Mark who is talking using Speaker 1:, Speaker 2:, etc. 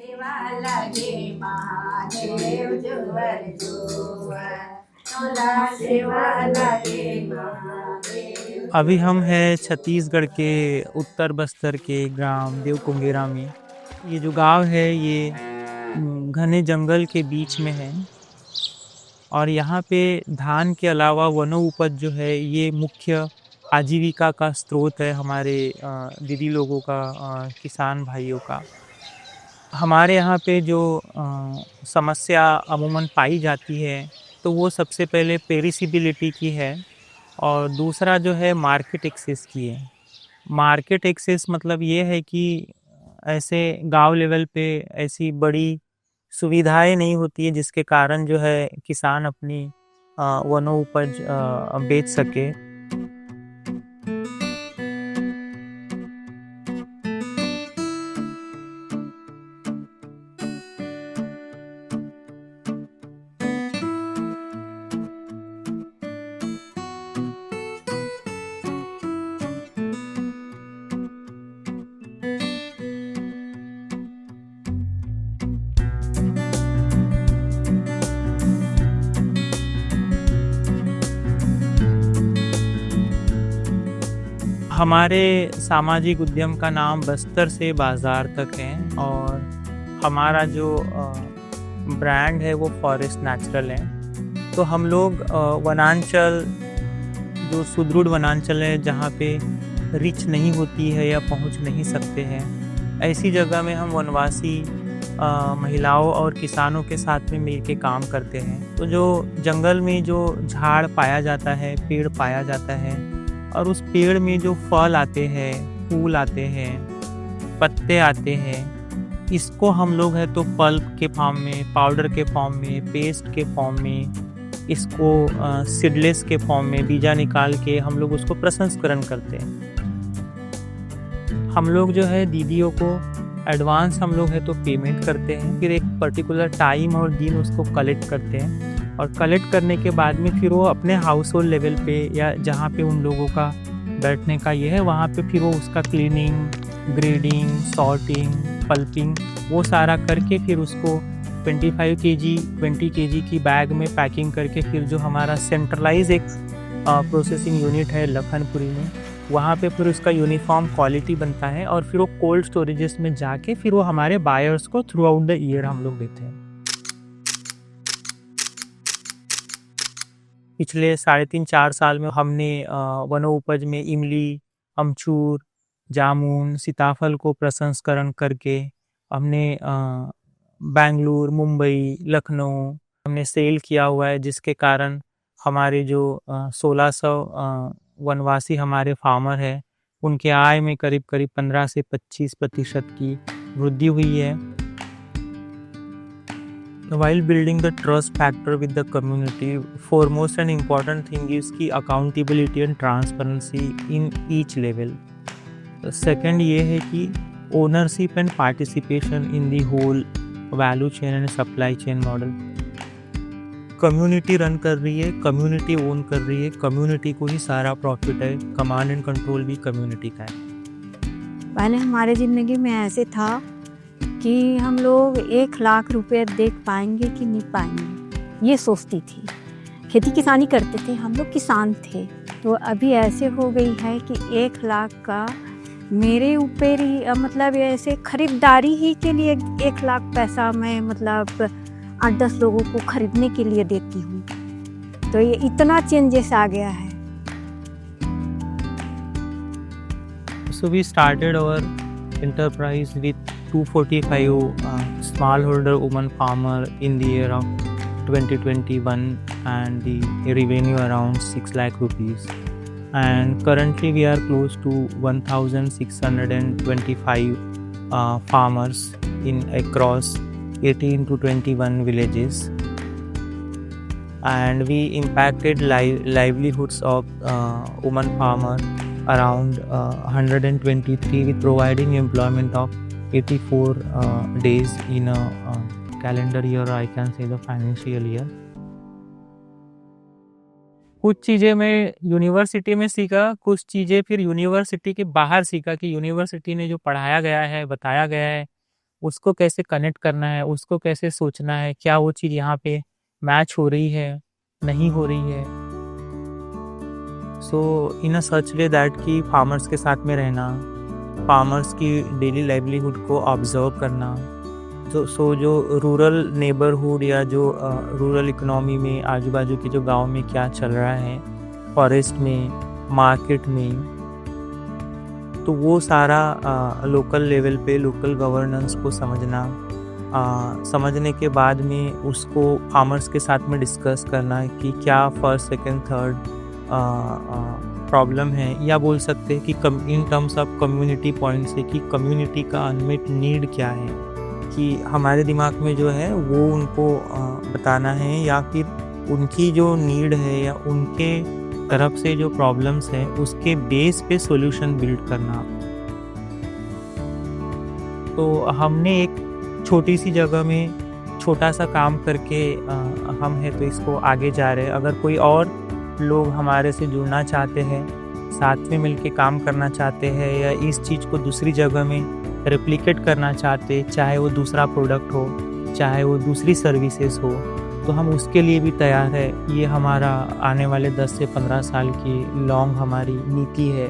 Speaker 1: सेवा लगे महादेव जुवर जुवर, तोला सेवा लगे महादेव।
Speaker 2: अभी हम हैं छत्तीसगढ़ के उत्तर बस्तर के ग्राम देवकुंगेरा में। ये जो गांव है ये घने जंगल के बीच में है और यहाँ पे धान के अलावा वनोपज जो है ये मुख्य आजीविका का स्रोत है हमारे दीदी लोगों का, किसान भाइयों का। हमारे यहाँ पे जो समस्या अमूमन पाई जाती है तो वो सबसे पहले पेरिसिबिलिटी की है और दूसरा जो है मार्केट एक्सेस की है। मार्केट एक्सेस मतलब ये है कि ऐसे गांव लेवल पे ऐसी बड़ी सुविधाएं नहीं होती है जिसके कारण जो है किसान अपनी वनोपज बेच सके। हमारे सामाजिक उद्यम का नाम बस्तर से बाजार तक है और हमारा जो ब्रांड है वो फॉरेस्ट नेचुरल है। तो हम लोग वनांचल, जो सुदृढ़ वनांचल है जहाँ पे रिच नहीं होती है या पहुँच नहीं सकते हैं, ऐसी जगह में हम वनवासी महिलाओं और किसानों के साथ में मिल के काम करते हैं। तो जो जंगल में जो झाड़ पाया जाता है, पेड़ पाया जाता है और उस पेड़ में जो फल आते हैं, फूल आते हैं, पत्ते आते हैं, इसको हम लोग है तो पल्प के फॉर्म में, पाउडर के फॉर्म में, पेस्ट के फॉर्म में, इसको सीडलेस के फॉर्म में बीजा निकाल के हम लोग उसको प्रसंस्करण करते हैं। हम लोग जो है दीदियों को एडवांस हम लोग है तो पेमेंट करते हैं, फिर एक पर्टिकुलर टाइम और दिन उसको कलेक्ट करते हैं और कलेक्ट करने के बाद में फिर वो अपने हाउस होल्ड लेवल पे या जहाँ पे उन लोगों का बैठने का ये है वहाँ पे फिर वो उसका क्लीनिंग, ग्रेडिंग, सॉर्टिंग, पल्पिंग वो सारा करके फिर उसको 25 केजी 20 केजी की बैग में पैकिंग करके फिर जो हमारा सेंट्रलाइज एक प्रोसेसिंग यूनिट है लखनपुरी में, वहाँ पे फिर उसका यूनिफॉर्म क्वालिटी बनता है और फिर वो कोल्ड स्टोरेजेस में जाके फिर वो हमारे बायर्स को थ्रू आउट द ईयर हम लोग देते हैं। पिछले 3.5-4 साल में हमने वनोपज में इमली, अमचूर, जामुन, सीताफल को प्रसंस्करण करके हमने बेंगलुरु, मुंबई, लखनऊ हमने सेल किया हुआ है, जिसके कारण हमारे जो 1600 वनवासी हमारे फार्मर है उनके आय में करीब 15 से 25% की वृद्धि हुई है। While building the trust factor with the community, foremost and important thing is की accountability and transparency in each level. Second ये है कि ownership and participation in the whole value chain and supply chain model. Community run कर रही है, community own कर रही है, कम्युनिटी को ही सारा प्रॉफिट है, कमांड एंड कंट्रोल भी कम्युनिटी का है।
Speaker 3: पहले हमारे ज़िंदगी में ऐसे था कि हम लोग 1 लाख रुपए देख पाएंगे कि नहीं पाएंगे, ये सोचती थी। खेती किसानी करते थे, हम लोग किसान थे। तो अभी ऐसे हो गई है कि 1 लाख का मेरे ऊपर ही मतलब ऐसे खरीदारी ही के लिए 1 लाख पैसा मैं मतलब 8-10 लोगों को खरीदने के लिए देती हूँ। तो ये इतना चेंजेस आ गया है।
Speaker 2: So we started our enterprise with 245 smallholder woman farmer in the year of 2021 and the revenue around 6 lakh rupees, and currently we are close to 1625 farmers in across 18 to 21 villages, and we impacted livelihoods of woman farmer around 123 with providing employment of 84 days in a calendar year, or I can say the financial year. कुछ चीज़ें मैं university में सीखा, कुछ चीज़ें फिर university के बाहर सीखा कि यूनिवर्सिटी ने जो पढ़ाया गया है, बताया गया है, उसको कैसे कनेक्ट करना है, उसको कैसे सोचना है, क्या वो चीज़ यहाँ पे मैच हो रही है, नहीं हो रही है। सो इन अ सच वे दैट कि फार्मर्स के साथ में रहना, फार्मर्स की डेली लाइवलीहुड को ऑब्जर्व करना, जो रूरल नेबरहुड या जो रूरल इकोनॉमी में आजू बाजू के जो गांव में क्या चल रहा है, फॉरेस्ट में, मार्केट में, तो वो सारा लोकल लेवल पे लोकल गवर्नेंस को समझना, समझने के बाद में उसको फार्मर्स के साथ में डिस्कस करना कि क्या फर्स्ट सेकंड थर्ड प्रॉब्लम है, या बोल सकते हैं कि in terms of community point से कि कम्युनिटी का अनमेट नीड क्या है, कि हमारे दिमाग में जो है वो उनको बताना है, या फिर उनकी जो नीड है या उनके तरफ से जो प्रॉब्लम्स हैं उसके बेस पे सॉल्यूशन बिल्ड करना। तो हमने एक छोटी सी जगह में छोटा सा काम करके हम है तो इसको आगे जा रहे हैं। अगर कोई और लोग हमारे से जुड़ना चाहते हैं, साथ में मिलके काम करना चाहते हैं, या इस चीज़ को दूसरी जगह में रेप्लिकेट करना चाहते, चाहे वो दूसरा प्रोडक्ट हो, चाहे वो दूसरी सर्विसेज हो, तो हम उसके लिए भी तैयार है। ये हमारा आने वाले 10 से 15 साल की लॉन्ग हमारी नीति है।